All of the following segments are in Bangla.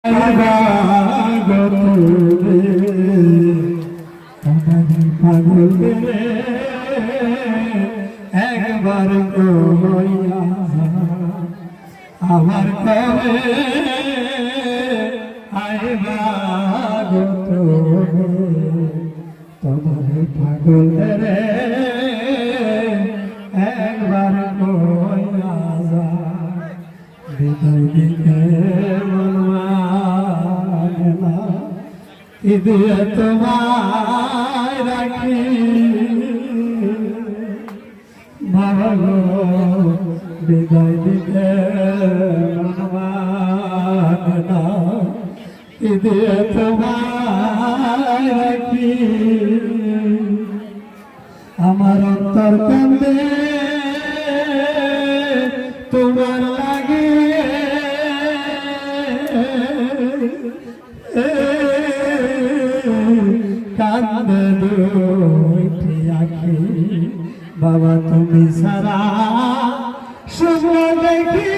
একবার আমার কবে আইবার তোমার পাগল রে একবার হৃদয় দিকে ঈদে তোমায় রাখি ভালো হৃদয় দিকে ঈদে তোমায় রাখি আমার অন্তর কান্দে তোমার লাগে কান্দে দুইটি আখি বাবা তুমি সারা শুভ দেখি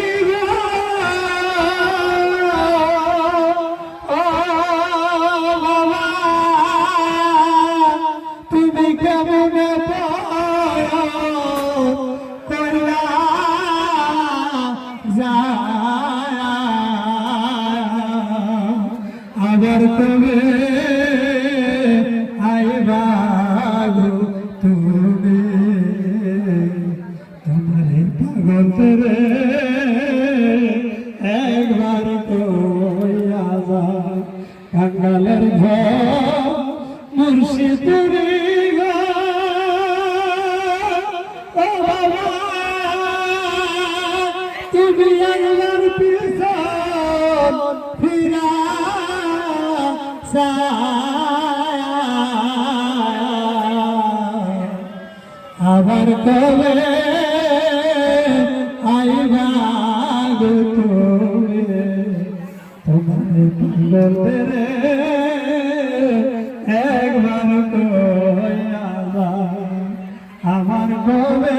বাবা তুমি কেমন কইলা আবার তবে আইবা তুমি তোমারে পাগল রে একবার কইয়া যা কাঙ্গালের ঘর মুর্শিদুরি তুমি একবার পিছন ফিরা আবার কবে আইবা তুমি তোমার পাগল রে একবার কইয়া আমার কবে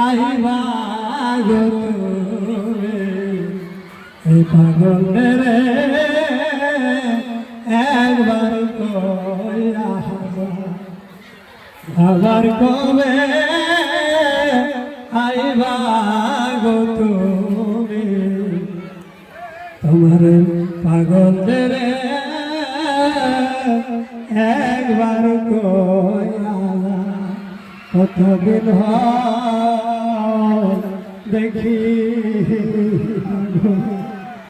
আইবা তুমি এই পাগল রে একবার কইয়া আবার কবে আইবা তুমি তোমার পাগল রে একবার কইয়া কতদিন দেখি